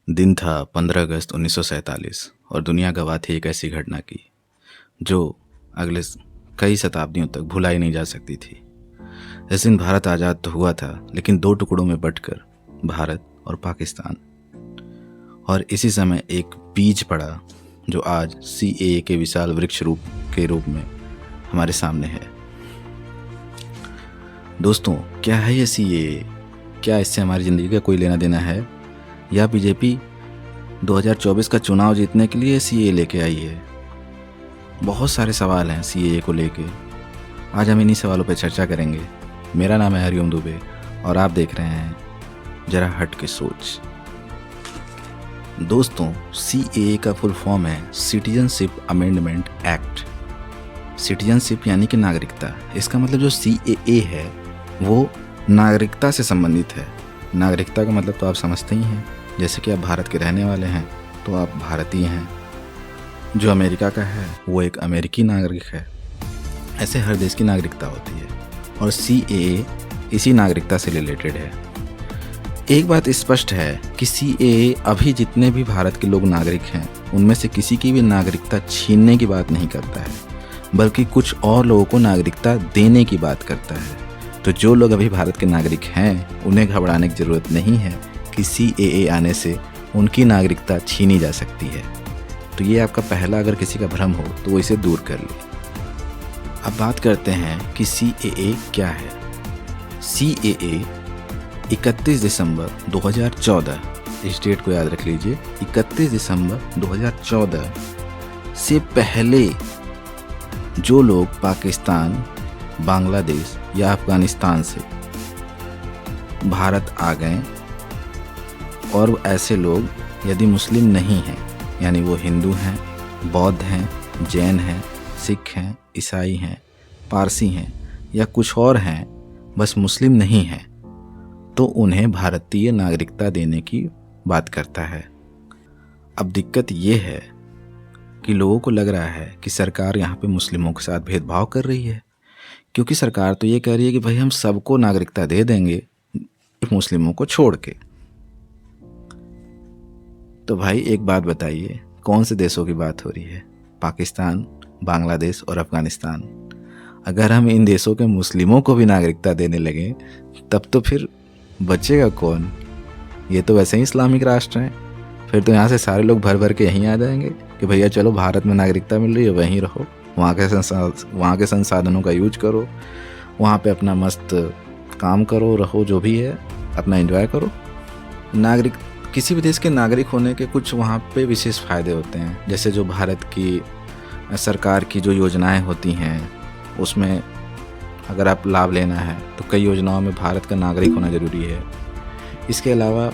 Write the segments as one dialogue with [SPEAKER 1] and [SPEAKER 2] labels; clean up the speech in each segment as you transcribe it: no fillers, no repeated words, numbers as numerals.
[SPEAKER 1] दिन था 15 अगस्त 1947 और दुनिया गवाह थी एक ऐसी घटना की जो अगले कई शताब्दियों तक भुलाई नहीं जा सकती थी। इस दिन भारत आज़ाद तो हुआ था, लेकिन दो टुकड़ों में बंटकर, भारत और पाकिस्तान। और इसी समय एक बीज पड़ा जो आज CAA के विशाल वृक्ष रूप में हमारे सामने है। दोस्तों, क्या है ये CAA? क्या इससे हमारी ज़िंदगी का कोई लेना देना है, या बीजेपी 2024 का चुनाव जीतने के लिए CAA लेके आई है? बहुत सारे सवाल हैं CAA को लेके। आज हम इन्हीं सवालों पर चर्चा करेंगे। मेरा नाम है हरिओम दुबे और आप देख रहे हैं जरा हट के सोच। दोस्तों, CAA का फुल फॉर्म है सिटीजनशिप अमेंडमेंट एक्ट। सिटीजनशिप यानी कि नागरिकता। इसका मतलब जो CAA है वो नागरिकता से संबंधित है। नागरिकता का मतलब तो आप समझते ही हैं। जैसे कि आप भारत के रहने वाले हैं तो आप भारतीय हैं, जो अमेरिका का है वो एक अमेरिकी नागरिक है। ऐसे हर देश की नागरिकता होती है और CAA इसी नागरिकता से रिलेटेड है। एक बात स्पष्ट है कि CAA अभी जितने भी भारत के लोग नागरिक हैं उनमें से किसी की भी नागरिकता छीनने की बात नहीं करता है, बल्कि कुछ और लोगों को नागरिकता देने की बात करता है। तो जो लोग अभी भारत के नागरिक हैं उन्हें घबराने की ज़रूरत नहीं है कि CAA आने से उनकी नागरिकता छीनी जा सकती है। तो ये आपका पहला अगर किसी का भ्रम हो तो वो इसे दूर कर ले। अब बात करते हैं कि CAA क्या है। CAA 31 दिसंबर 2014, इस डेट को याद रख लीजिए, 31 दिसंबर 2014 से पहले जो लोग पाकिस्तान, बांग्लादेश या अफ़गानिस्तान से भारत आ गए, और ऐसे लोग यदि मुस्लिम नहीं हैं, यानी वो हिंदू हैं, बौद्ध हैं, जैन हैं, सिख हैं, ईसाई हैं, पारसी हैं या कुछ और हैं, बस मुस्लिम नहीं हैं, तो उन्हें भारतीय नागरिकता देने की बात करता है। अब दिक्कत ये है कि लोगों को लग रहा है कि सरकार यहाँ पे मुस्लिमों के साथ भेदभाव कर रही है, क्योंकि सरकार तो ये कह रही है कि भाई हम सबको नागरिकता दे देंगे मुस्लिमों को छोड़ के। तो भाई एक बात बताइए, कौन से देशों की बात हो रही है? पाकिस्तान, बांग्लादेश और अफ़गानिस्तान। अगर हम इन देशों के मुस्लिमों को भी नागरिकता देने लगे तब तो फिर बचेगा कौन? ये तो वैसे ही इस्लामिक राष्ट्र हैं। फिर तो यहाँ से सारे लोग भर भर के यहीं आ जाएंगे कि भैया चलो भारत में नागरिकता मिल रही है, वहीं रहो, वहाँ के संसाधनों का यूज करो, वहाँ पे अपना मस्त काम करो, रहो, जो भी है अपना एंजॉय करो। किसी भी देश के नागरिक होने के कुछ वहाँ पे विशेष फ़ायदे होते हैं। जैसे जो भारत की सरकार की जो योजनाएं होती हैं उसमें अगर आप लाभ लेना है तो कई योजनाओं में भारत का नागरिक होना ज़रूरी है। इसके अलावा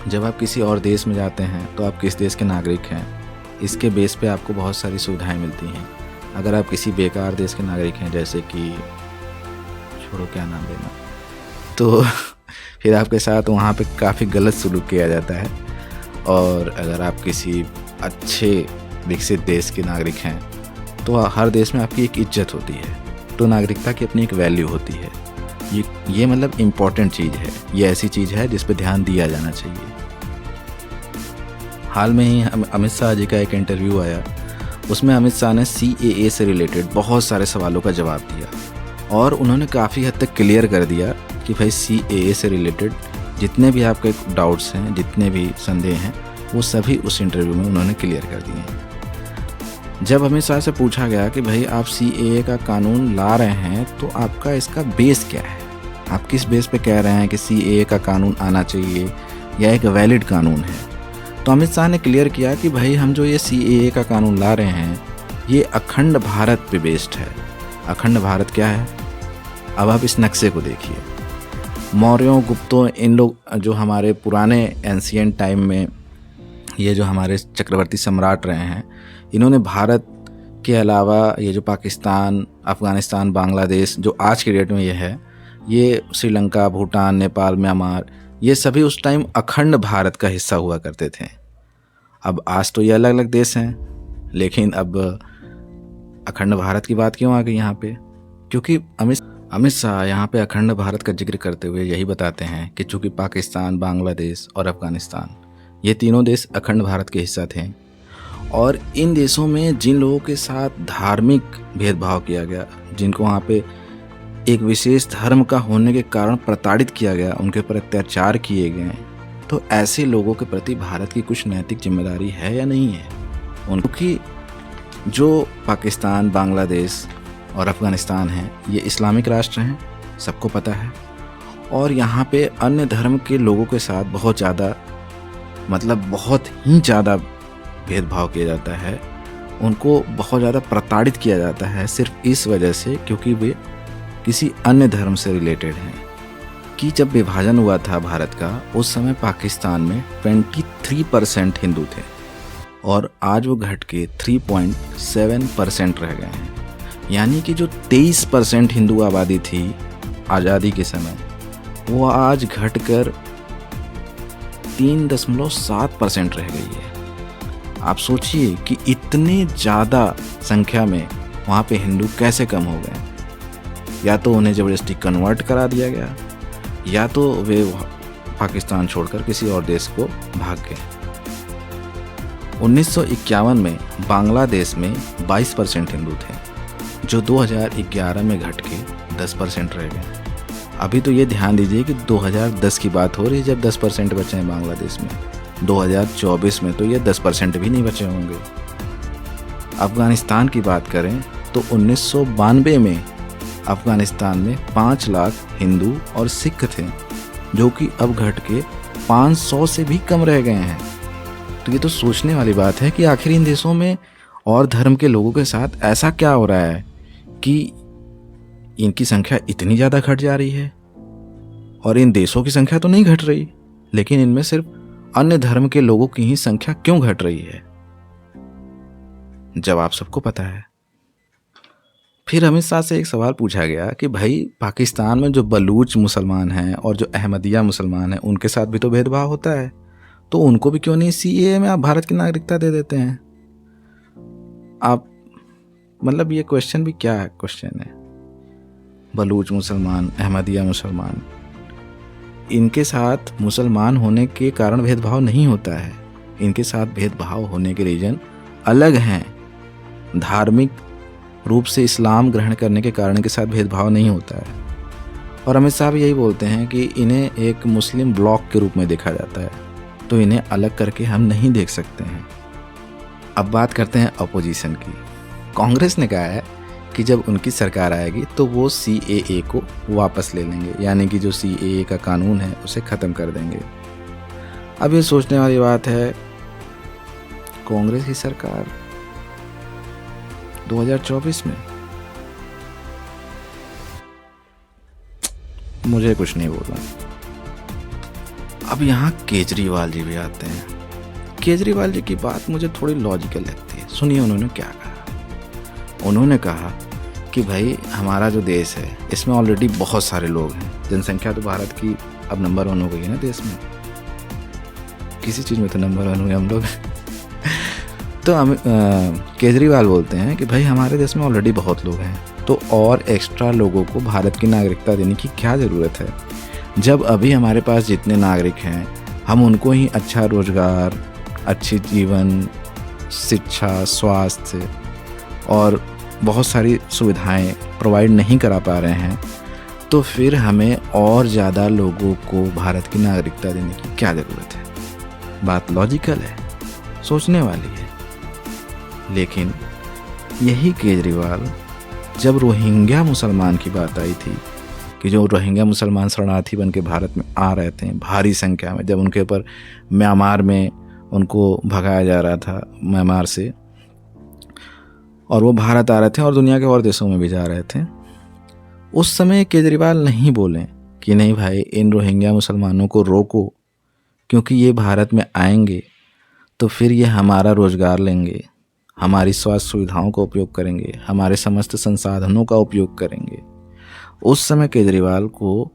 [SPEAKER 1] जब आप किसी और देश में जाते हैं तो आप किस देश के नागरिक हैं, इसके बेस पे आपको बहुत सारी सुविधाएं मिलती हैं। अगर आप किसी बेकार देश के नागरिक हैं, जैसे कि छोड़ो क्या नाम लेना, तो फिर आपके साथ वहाँ पे काफ़ी गलत सलूक किया जाता है। और अगर आप किसी अच्छे विकसित देश के नागरिक हैं तो हर देश में आपकी एक इज्जत होती है। तो नागरिकता की अपनी एक वैल्यू होती है। ये मतलब इम्पॉर्टेंट चीज़ है। ये ऐसी चीज़ है जिस पे ध्यान दिया जाना चाहिए। हाल में ही अमित शाह जी का एक इंटरव्यू आया, उसमें अमित शाह ने CAA से रिलेटेड बहुत सारे सवालों का जवाब दिया और उन्होंने काफ़ी हद तक क्लियर कर दिया कि भाई CAA से रिलेटेड जितने भी आपके डाउट्स हैं, जितने भी संदेह हैं, वो सभी उस इंटरव्यू में उन्होंने क्लियर कर दिए हैं। जब अमित शाह से पूछा गया कि भाई आप CAA का कानून ला रहे हैं तो आपका इसका बेस क्या है, आप किस बेस पे कह रहे हैं कि CAA का कानून आना चाहिए या एक वैलिड कानून है, तो अमित शाह ने क्लियर किया कि भाई हम जो ये CAA का कानून ला रहे हैं ये अखंड भारत पे बेस्ड है। अखंड भारत क्या है? अब आप इस नक्शे को देखिए। मौर्यों, गुप्तों, इन लोग जो हमारे पुराने एंशिएंट टाइम में ये जो हमारे चक्रवर्ती सम्राट रहे हैं, इन्होंने भारत के अलावा ये जो पाकिस्तान, अफ़गानिस्तान, बांग्लादेश जो आज की डेट में ये है, ये श्रीलंका, भूटान, नेपाल, म्यांमार, ये सभी उस टाइम अखंड भारत का हिस्सा हुआ करते थे। अब आज तो ये अलग अलग देश हैं, लेकिन अब अखंड भारत की बात क्यों आ गई यहाँ पे? क्योंकि अमित शाह यहाँ पे अखंड भारत का जिक्र करते हुए यही बताते हैं कि चूँकि पाकिस्तान, बांग्लादेश और अफ़गानिस्तान ये तीनों देश अखंड भारत के हिस्सा थे और इन देशों में जिन लोगों के साथ धार्मिक भेदभाव किया गया, जिनको वहाँ पे एक विशेष धर्म का होने के कारण प्रताड़ित किया गया, उनके ऊपर अत्याचार किए गए, तो ऐसे लोगों के प्रति भारत की कुछ नैतिक जिम्मेदारी है या नहीं है उनकी। जो पाकिस्तान, बांग्लादेश और अफ़गानिस्तान हैं, ये इस्लामिक राष्ट्र हैं, सबको पता है, और यहाँ पे अन्य धर्म के लोगों के साथ बहुत ज़्यादा, मतलब बहुत ही ज़्यादा भेदभाव किया जाता है, उनको बहुत ज़्यादा प्रताड़ित किया जाता है सिर्फ इस वजह से क्योंकि वे किसी अन्य धर्म से रिलेटेड हैं। कि जब विभाजन हुआ था भारत का, उस समय पाकिस्तान में 23% हिंदू थे और आज वो घट के 3.7% रह गए हैं। यानी कि जो 23% हिंदू आबादी थी आज़ादी के समय, वो आज घटकर 3.7% रह गई है। आप सोचिए कि इतने ज़्यादा संख्या में वहाँ पे हिंदू कैसे कम हो गए। या तो उन्हें ज़बरदस्ती कन्वर्ट करा दिया गया, या तो वे पाकिस्तान छोड़कर किसी और देश को भाग गए। 1951 में बांग्लादेश में 22% हिंदू थे, जो 2011 में घट के 10% रह गए। अभी तो ये ध्यान दीजिए कि 2010 की बात हो रही है जब 10% बचे हैं बांग्लादेश में। 2024 में तो ये 10% भी नहीं बचे होंगे। अफ़गानिस्तान की बात करें तो 1992 में अफ़गानिस्तान में 5 लाख हिंदू और सिख थे, जो कि अब घट के 500 से भी कम रह गए हैं। तो ये तो सोचने वाली बात है कि आखिर इन देशों में और धर्म के लोगों के साथ ऐसा क्या हो रहा है कि इनकी संख्या इतनी ज़्यादा घट जा रही है, और इन देशों की संख्या तो नहीं घट रही, लेकिन इनमें सिर्फ अन्य धर्म के लोगों की ही संख्या क्यों घट रही है? जवाब सबको पता है। फिर अमित शाह से एक सवाल पूछा गया कि भाई पाकिस्तान में जो बलूच मुसलमान हैं और जो अहमदिया मुसलमान हैं, उनके साथ भी तो भेदभाव होता है, तो उनको भी क्यों नहीं सीएए में आप भारत की नागरिकता दे देते हैं? आप मतलब ये क्वेश्चन भी क्या है क्वेश्चन है। बलूच मुसलमान, अहमदिया मुसलमान, इनके साथ मुसलमान होने के कारण भेदभाव नहीं होता है। इनके साथ भेदभाव होने के रीजन अलग हैं। धार्मिक रूप से इस्लाम ग्रहण करने के कारण इनके साथ भेदभाव नहीं होता है। और अमित शाह भी यही बोलते हैं कि इन्हें एक मुस्लिम ब्लॉक के रूप में देखा जाता है, तो इन्हें अलग करके हम नहीं देख सकते हैं। अब बात करते हैं अपोजिशन की। कांग्रेस ने कहा है कि जब उनकी सरकार आएगी तो वो सीएए को वापस ले लेंगे, यानी कि जो सीएए का कानून है उसे ख़त्म कर देंगे। अब ये सोचने वाली बात है, कांग्रेस की सरकार 2024 में, मुझे कुछ नहीं बोलना। अब यहाँ केजरीवाल जी भी आते हैं। केजरीवाल जी की बात मुझे थोड़ी लॉजिकल लगती है। सुनिए उन्होंने क्या कहा। उन्होंने कहा कि भाई हमारा जो देश है इसमें ऑलरेडी बहुत सारे लोग हैं। जनसंख्या तो भारत की अब नंबर 1 हो गई है ना देश में, किसी चीज़ में तो नंबर 1 हुए हम लोग। तो केजरीवाल बोलते हैं कि भाई हमारे देश में ऑलरेडी बहुत लोग हैं, तो और एक्स्ट्रा लोगों को भारत की नागरिकता देने की क्या ज़रूरत है, जब अभी हमारे पास जितने नागरिक हैं हम उनको ही अच्छा रोजगार, अच्छी जीवन, शिक्षा, स्वास्थ्य और बहुत सारी सुविधाएं प्रोवाइड नहीं करा पा रहे हैं, तो फिर हमें और ज़्यादा लोगों को भारत की नागरिकता देने की क्या ज़रूरत है। बात लॉजिकल है, सोचने वाली है। लेकिन यही केजरीवाल जब रोहिंग्या मुसलमान की बात आई थी कि जो रोहिंग्या मुसलमान शरणार्थी बन के भारत में आ रहे थे भारी संख्या में, जब उनके ऊपर म्यांमार में उनको भगाया जा रहा था म्यांमार से, और वो भारत आ रहे थे और दुनिया के और देशों में भी जा रहे थे, उस समय केजरीवाल नहीं बोले कि नहीं भाई इन रोहिंग्या मुसलमानों को रोको, क्योंकि ये भारत में आएंगे तो फिर ये हमारा रोज़गार लेंगे, हमारी स्वास्थ्य सुविधाओं का उपयोग करेंगे, हमारे समस्त संसाधनों का उपयोग करेंगे। उस समय केजरीवाल को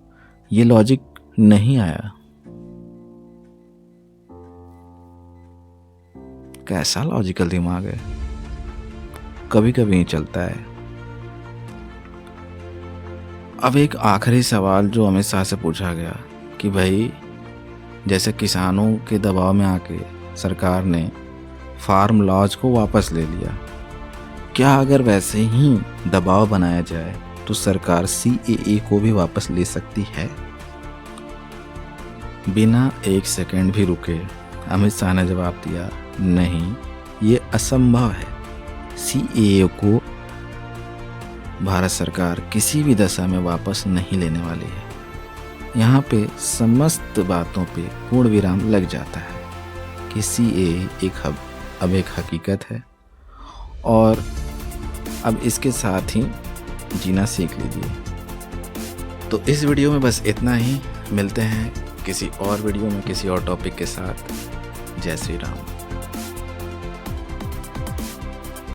[SPEAKER 1] ये लॉजिक नहीं आया। कैसा लॉजिकल दिमाग है, कभी कभी ही चलता है। अब एक आखिरी सवाल जो अमित शाह से पूछा गया कि भाई जैसे किसानों के दबाव में आके सरकार ने फार्म लॉज को वापस ले लिया। क्या अगर वैसे ही दबाव बनाया जाए तो सरकार CAA को भी वापस ले सकती है? बिना एक सेकंड भी रुके अमित शाह ने जवाब दिया, नहीं, ये असंभव है। CAA को भारत सरकार किसी भी दशा में वापस नहीं लेने वाली है। यहाँ पे समस्त बातों पे पूर्ण विराम लग जाता है कि CAA अब एक हकीकत है और अब इसके साथ ही जीना सीख लीजिए। तो इस वीडियो में बस इतना ही। मिलते हैं किसी और वीडियो में किसी और टॉपिक के साथ। जय श्री राम।